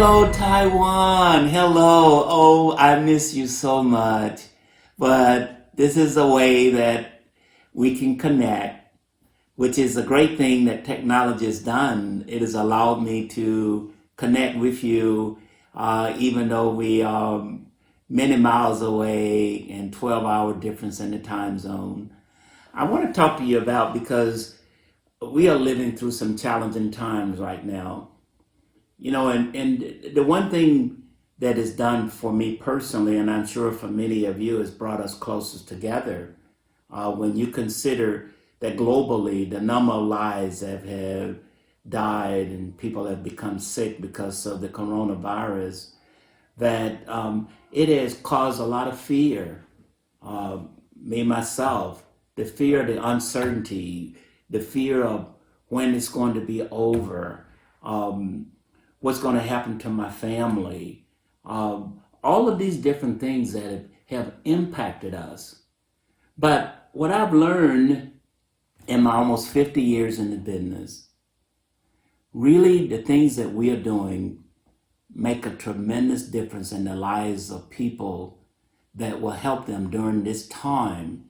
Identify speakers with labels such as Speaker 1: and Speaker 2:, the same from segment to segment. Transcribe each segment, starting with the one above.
Speaker 1: Hello, Taiwan. Hello. Oh, I miss you so much. But this is a way that we can connect, which is a great thing that technology has done. It has allowed me to connect with you, even though we are many miles away and 12-hour difference in the time zone. I want to talk to you about because we are living through some challenging times right now. You know, and the one thing that is done for me personally, and I'm sure for many of you, has brought us closer together. When you consider that globally, the number of lives that have died and people have become sick because of the coronavirus, that it has caused a lot of fear. Me, myself, the fear of the uncertainty, the fear of when it's going to be over, what's going to happen to my family, all of these different things that have impacted us. But what I've learned in my almost 50 years in the business, really the things that we are doing make a tremendous difference in the lives of people that will help them during this time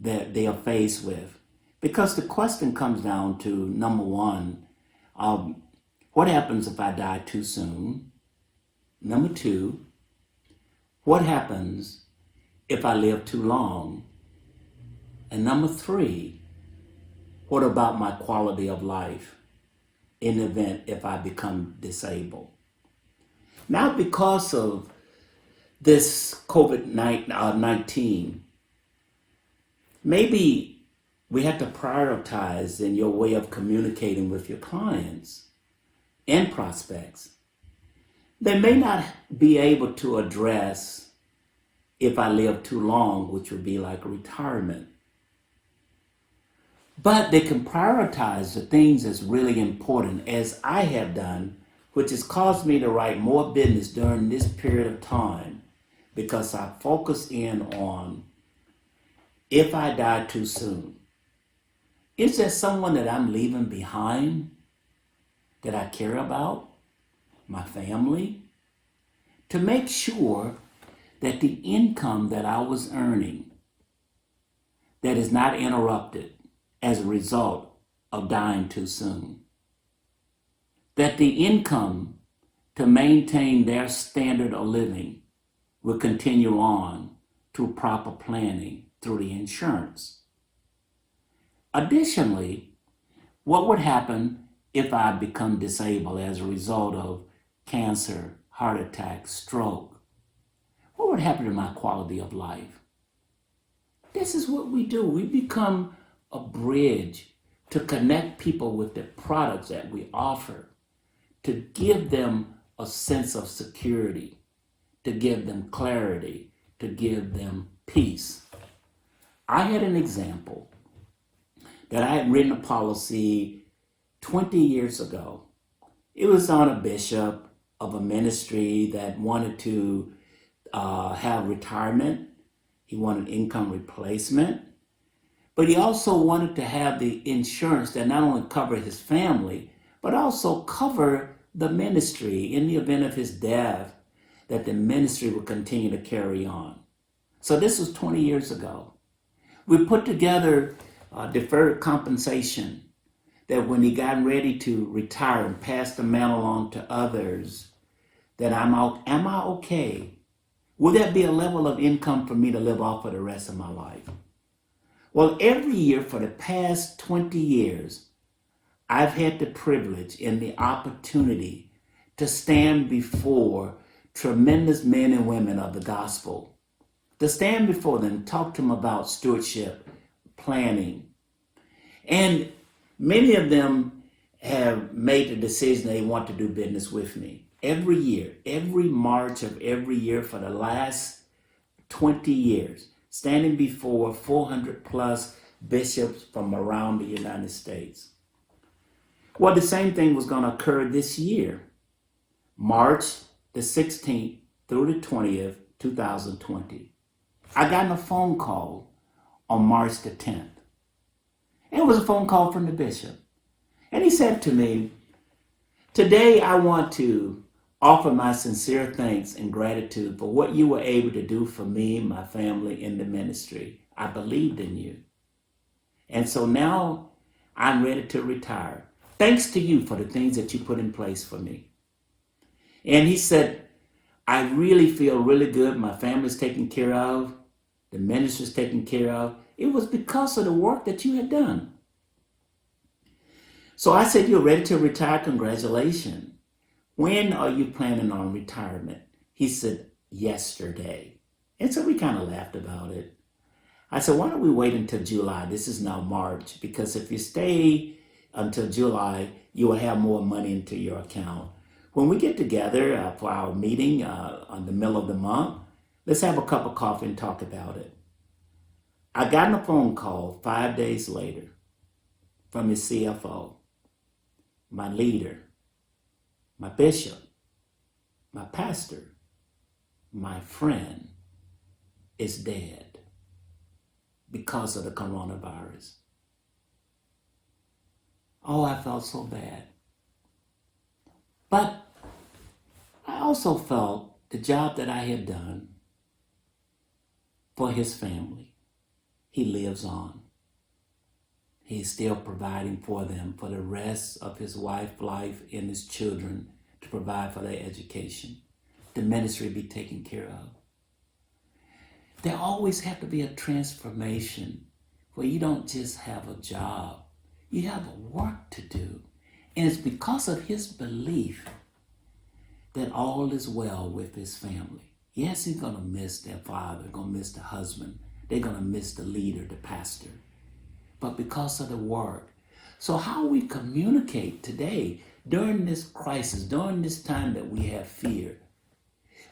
Speaker 1: that they are faced with. Because the question comes down to, number one, what happens if I die too soon? Number two, what happens if I live too long? And number three, what about my quality of life in the event if I become disabled? Now, because of this COVID-19, maybe we have to prioritize in your way of communicating with your clients and prospects. They may not be able to address if I live too long, which would be like retirement. But they can prioritize the things that's really important, as I have done, which has caused me to write more business during this period of time because I focus in on if I die too soon. Is there someone that I'm leaving behind that I care about, my family, to make sure that the income that I was earning that is not interrupted as a result of dying too soon, that the income to maintain their standard of living will continue on through proper planning through the insurance. Additionally, what would happen if I become disabled as a result of cancer, heart attack, stroke? What would happen to my quality of life? This is what we do. We become a bridge to connect people with the products that we offer, to give them a sense of security, to give them clarity, to give them peace. I had an example that I had written a policy 20 years ago. It was on a bishop of a ministry that wanted to have retirement. He wanted income replacement, but he also wanted to have the insurance that not only covered his family, but also cover the ministry in the event of his death, that the ministry would continue to carry on. So this was 20 years ago. We put together deferred compensation that when he got ready to retire and pass the mantle on to others, that am I okay? Will there be a level of income for me to live off for the rest of my life? Well, every year for the past 20 years, I've had the privilege and the opportunity to stand before tremendous men and women of the gospel, to stand before them, talk to them about stewardship, planning. And many of them have made the decision they want to do business with me. Every year, every March of every year for the last 20 years, standing before 400 plus bishops from around the United States. Well, the same thing was going to occur this year, March the 16th through the 20th, 2020. I got a phone call on March the 10th. It was a phone call from the bishop. And he said to me, today I want to offer my sincere thanks and gratitude for what you were able to do for me, my family, and the ministry. I believed in you. And so now I'm ready to retire. Thanks to you for the things that you put in place for me. And he said, I really feel really good. My family's taken care of. The ministry's taken care of. It was because of the work that you had done. So I said, you're ready to retire. Congratulations. When are you planning on retirement? He said, yesterday. And so we kind of laughed about it. I said, why don't we wait until July? This is now March, because if you stay until July, you will have more money into your account. When we get together for our meeting on the middle of the month, let's have a cup of coffee and talk about it. I got a phone call 5 days later from his CFO, my leader, my bishop, my pastor, my friend is dead because of the coronavirus. Oh, I felt so bad. But I also felt the job that I had done for his family, he lives on. He's still providing for them for the rest of his wife's life and his children to provide for their education. The ministry be taken care of. There always have to be a transformation where you don't just have a job. You have work to do. And it's because of his belief that all is well with his family. Yes, he's going to miss their father, going to miss the husband. They're going to miss the leader, the pastor. But because of the work. So how we communicate today during this crisis, during this time that we have fear,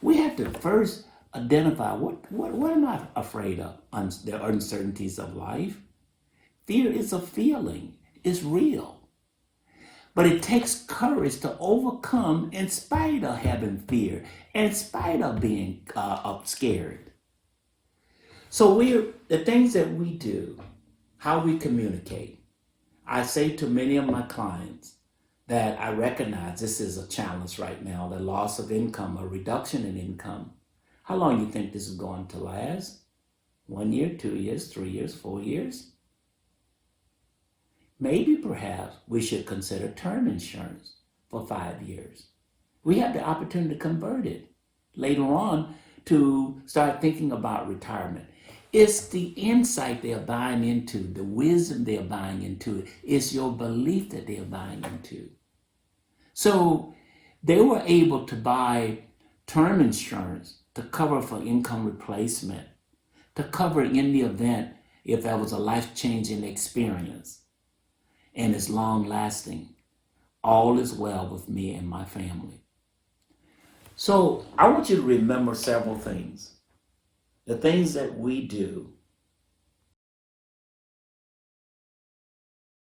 Speaker 1: we have to first identify what am I afraid of? The uncertainties of life. Fear is a feeling. It's real. But it takes courage to overcome in spite of having fear, in spite of being scared. So the things that we do, how we communicate. I say to many of my clients that I recognize this is a challenge right now, the loss of income, a reduction in income. How long do you think this is going to last? 1 year, 2 years, 3 years, 4 years? Maybe perhaps we should consider term insurance for 5 years. We have the opportunity to convert it later on to start thinking about retirement. It's the insight they're buying into, the wisdom they're buying into. It's your belief that they're buying into. So they were able to buy term insurance to cover for income replacement, to cover in the event if there was a life-changing experience. And it's long lasting. All is well with me and my family. So I want you to remember several things. The things that we do